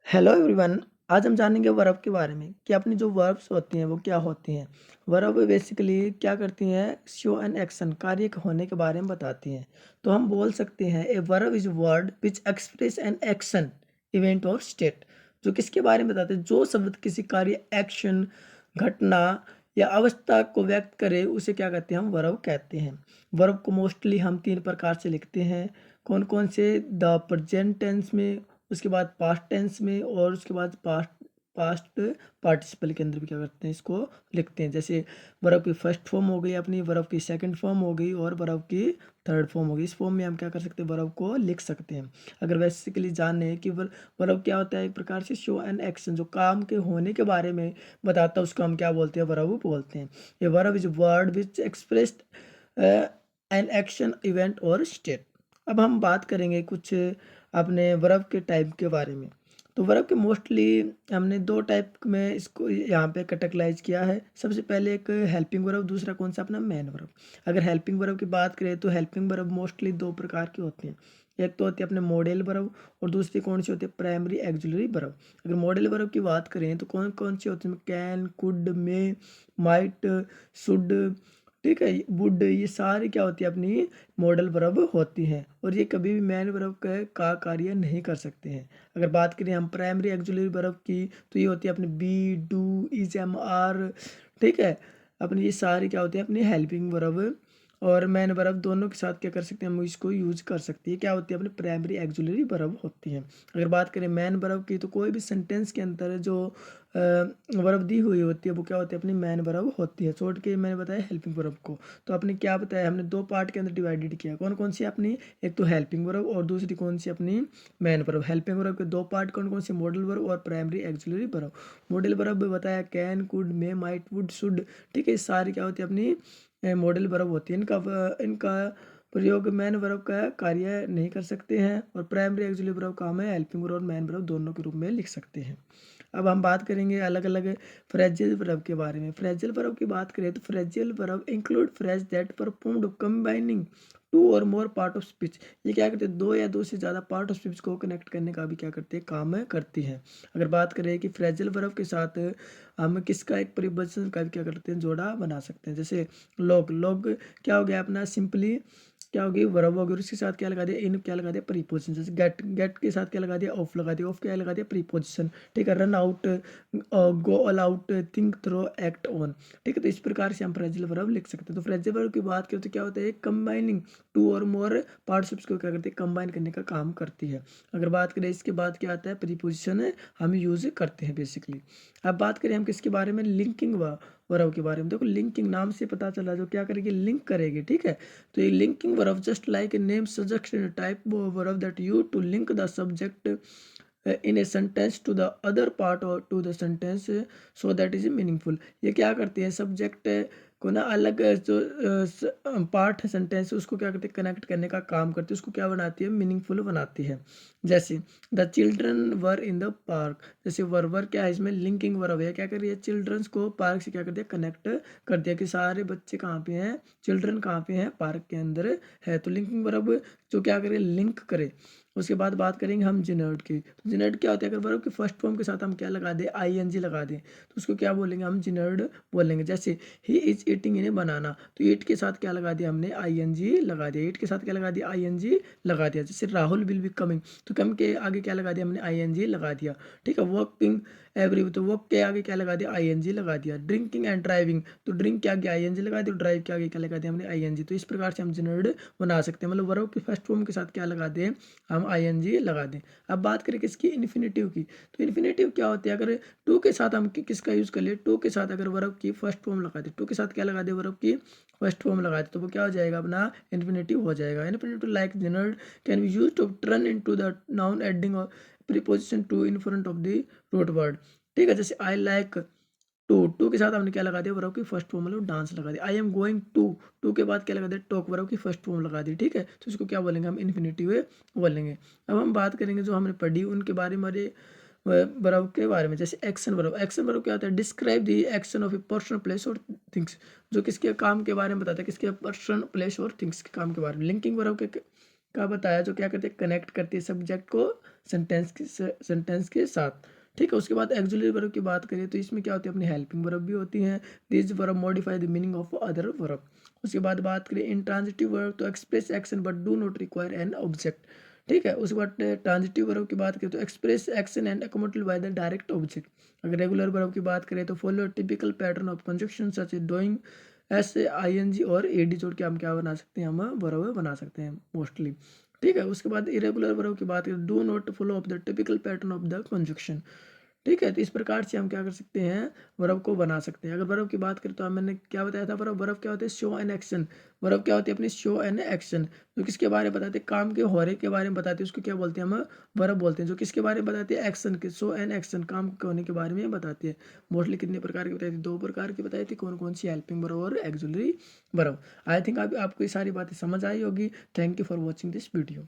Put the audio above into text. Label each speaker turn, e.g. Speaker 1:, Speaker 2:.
Speaker 1: Hello everyone. आज हम जानेंगे वर्ब के बारे में कि अपनी जो वर्ब्स होती हैं वो क्या होती हैं। वर्ब बेसिकली क्या करती हैं, शो एन एक्शन, कार्य के होने के बारे में बताती हैं। तो हम बोल सकते हैं a verb is word which express an action, event और स्टेट। जो किसके बारे में बताते हैं, जो शब्द किसी कार्य, एक्शन, घटना या अवस्था को व्यक्त करे उसे क्या कहते हैं, हम वर्ब कहते हैं। वर्ब को मोस्टली हम तीन प्रकार से लिखते हैं। कौन कौन से, द प्रेजेंट टेंस में, उसके बाद पास्ट टेंस में और उसके बाद पास्ट पास्ट पार्टिसिपल के अंदर भी क्या करते हैं, इसको लिखते हैं। जैसे वर्ब की फर्स्ट फॉर्म हो गई अपनी, वर्ब की सेकंड फॉर्म हो गई और वर्ब की थर्ड फॉर्म हो गई। इस फॉर्म में हम क्या कर सकते हैं, वर्ब को लिख सकते हैं। अगर बेसिकली जाने कि वर्ब क्या होता है, एक प्रकार से शो एन एक्शन, जो काम के होने के बारे में बताता है उसको हम क्या बोलते हैं, वर्ब बोलते हैं। ये verb is word which expressed an action, event और स्टेट। अब हम बात करेंगे कुछ अपने वर्ब के टाइप के बारे में। तो वर्ब के मोस्टली हमने दो टाइप में इसको यहाँ पे कैटेगराइज किया है। सबसे पहले एक हेल्पिंग वर्ब, दूसरा कौन सा, अपना मेन वर्ब। अगर हेल्पिंग वर्ब की बात करें तो हेल्पिंग वर्ब मोस्टली दो प्रकार की होती हैं। एक तो होती है अपने मॉडल वर्ब और दूसरी कौन सी होती है, प्राइमरी एक्जुलरी वर्ब। अगर मॉडल वर्ब की बात करें तो कौन कौन सी होती है, can, could, may, might, should, ठीक है, वुड, ये सारी क्या होती है, अपनी मॉडल वर्ब होती हैं और ये कभी भी मैन वर्ब का कार्य नहीं कर सकते हैं। अगर बात करें हम प्राइमरी एक्जुलरी वर्ब की तो ये होती है अपने be, do, is, am, are, ठीक है। अपनी ये सारी क्या होती है, अपनी हेल्पिंग वर्ब और मैन वर्ब दोनों के साथ क्या कर सकते हैं, हम इसको यूज कर सकते हैं। क्या होती है, अपनी प्राइमरी एक्जुलरी वर्ब होती है। अगर बात करें मैन वर्ब की तो कोई भी सेंटेंस के अंदर जो वर्ब दी हुई होती है वो क्या होती है, अपनी मैन वर्ब होती है। छोड़ के मैंने बताया हेल्पिंग वर्ब को। तो आपने क्या बताया, हमने दो पार्ट के अंदर डिवाइडेड किया। कौन कौन सी अपनी, एक तो हेल्पिंग वर्ब और दूसरी कौन सी, अपनी मैन वर्ब। हेल्पिंग वर्ब के दो पार्ट कौन कौन से, मॉडल वर्ब और primary auxiliary verb. Modal verb बताया can, could, may, might, would, should, ठीक है। ये सारी क्या होती है, अपनी मॉडल वर्ब होती है। इनका प्रयोग मैन वर्ब का कार्य नहीं कर सकते हैं और प्राइमरी एक्जुलरी वर्ब का हम हेल्पिंग वर्ब और मैन वर्ब दोनों के रूप में लिख सकते हैं। अब हम बात करेंगे अलग अलग फ्रेजिल वर्ब के बारे में। फ्रेजिल वर्ब की बात करें तो phrasal verb include phrase that performed combining two और मोर पार्ट ऑफ स्पीच। ये क्या करते हैं, दो या दो से ज़्यादा पार्ट ऑफ स्पीच को कनेक्ट करने का भी क्या करते हैं, काम करती है। अगर बात करें कि फ्रेजिल वर्ब के साथ हम किसका, एक प्रीपोजिशन का भी क्या करते हैं, जोड़ा बना सकते हैं। जैसे लॉग, लॉग क्या हो गया अपना, सिंपली क्या होगी, वर्ब होगी और उसके साथ क्या लगा दिया, इन क्या लगा दिया, प्रीपोजिशन। जैसे गेट, गेट के साथ क्या लगा दिया, ऑफ लगा दिया, ऑफ क्या लगा दिया, प्रीपोजिशन, ठीक है। Run out, go all out, think throw, act on, ठीक है। तो इस प्रकार से हम फ्रेजिल वर्ब लिख सकते हैं। तो फ्रेजिल वर्ब की बात करें तो क्या होता है, कंबाइनिंग टू और मोर पार्टिसिपल्स को क्या करते हैं, कंबाइन करने का काम करती है। अगर बात करें इसके बाद क्या आता है, प्रीपोजिशन हम यूज करते हैं बेसिकली। अब बात करें हम किसके बारे में, लिंकिंग वर्ब के बारे में। देखो लिंकिंग नाम से पता चला, जो क्या करेगी, लिंक करेगी, ठीक है। तो ये linking verb just like a name suggest type verb that you to link the subject in a sentence to the other part or to the sentence so that is meaningful। ये क्या करती है, subject को ना अलग जो part है sentence उसको क्या करती है, कनेक्ट करने का काम करती है, उसको क्या बनाती है, मीनिंगफुल बनाती है। जैसे the children were in the park, जैसे वर क्या है, इसमें लिंकिंग वर्ब है, क्या कर रही है, चिल्ड्रंस को पार्क से क्या करती है, कनेक्ट कर दिया कि सारे बच्चे कहाँ पे हैं, चिल्ड्रन कहाँ पे हैं, पार्क के अंदर है। तो लिंकिंग वर्ब जो क्या करे, लिंक करे। उसके बाद बात करेंगे हम जिनर्ड की। तो जिनर्ड क्या होता है, अगर वर्ब के फर्स्ट फॉर्म के साथ हम क्या लगा दें, आईएनजी लगा दें तो उसको क्या बोलेंगे, हम जिनर्ड बोलेंगे। जैसे ही इज ईटिंग इन ए बनाना, तो ईट के साथ क्या लगा दिया, हमने आईएनजी लगा दिया। ईट के साथ क्या लगा दिया, आईएनजी लगा दिया। जैसे राहुल विल बी कमिंग, तो कम के आगे क्या लगा दिया, हमने आईएनजी लगा दिया, ठीक है। वर्किंग एवरी, तो वर्क के आगे क्या लगा दिया, आईएनजी लगा दिया। ड्रिंकिंग एंड ड्राइविंग, तो ड्रिंक के आगे आईएनजी लगा दिया, ड्राइव के आगे क्या लगा दिया, हमने आईएनजी। तो इस प्रकार से हम जिनर्ड बना सकते हैं, मतलब वर्ब के फर्स्ट फॉर्म के साथ क्या लगा दें, हम आईएनजी लगा दें। अब बात करें किसकी, इन्फिनेटिव की। तो इन्फिनेटिव क्या होती है, अगर टू के साथ हम किसका यूज कर ले, टू के साथ अगर वर्ब की फर्स्ट फॉर्म लगा दे, टू के साथ क्या लगा दे, वर्ब की फर्स्ट फॉर्म लगा दे, तो वो क्या हो जाएगा, अपना इन्फिनेटिव हो जाएगा। Infinitive like general can be use to turn into the noun adding preposition to in front of the root word, ठीक है। जैसे आई लाइक टू, टू के साथ हमने क्या लगा दिया, वर्ब की फर्स्ट फॉर्म मतलब डांस लगा दिया। I am going to, to के बाद क्या लगा दिया, टॉक, वर्ब की फर्स्ट फॉर्म लगा दी, ठीक है। तो इसको क्या बोलेंगे, हम इन्फिनेटिव बोलेंगे। अब हम बात करेंगे जो हमने पढ़ी उनके बारे में, वर्ब के बारे में। जैसे एक्शन वर्ब, एक्शन वर्ब क्या होता है, describe the action of a person, place और थिंग्स, जो किसके काम के बारे में बताता है, किसके पर्सन, प्लेस और थिंग्स के काम के बारे में। लिंकिंग वर्ब के का बताया, जो क्या करती है, कनेक्ट करती है सब्जेक्ट को सेंटेंस के साथ। ठीक है, उसके बाद एक्सुलरी वर्ब की बात करें तो इसमें क्या होती है, अपनी हेल्पिंग वर्ब भी होती हैं। This verb modify the meaning of other verb. उसके बाद बात करें इंट्रांजिटिव वर्ब, तो express action but do not require an object. ठीक है, उसके बाद ट्रांजिटिव वर्ब की बात करें तो express action and accommodated by the direct object. अगर रेगुलर वर्ब की बात करें तो follow typical pattern of conjunction such a doing, S A I N G और ए डी जोड़ के हम क्या बना सकते हैं, हम वर्ब बना सकते हैं मोस्टली। ठीक है, उसके बाद इरेगुलर वर्ब की बात करें, do not follow of the typical pattern of the conjunction. ठीक है, तो इस प्रकार से हम क्या कर सकते हैं, वर्ब को बना सकते हैं। अगर वर्ब की बात करें तो मैंने क्या बताया था, वर्ब वर्ब क्या होते हैं, शो एन एक्शन। वर्ब क्या होती है, अपनी शो एन एक्शन, जो किसके बारे में बताते हैं, काम के हो रहे के बारे में बताते हैं, उसको क्या बोलते हैं, हम वर्ब बोलते हैं। जो किसके बारे में बताते हैं, एक्शन के, शो एन एक्शन, काम के होने के बारे में बताती है। मोस्टली कितने प्रकार की बताई थी, 2 प्रकार की बताई थी, कौन कौन सी, हेल्पिंग वर्ब और एक्सुलरी वर्ब। आई थिंक आपको ये सारी बातें समझ आई होगी। Thank you for watching this video.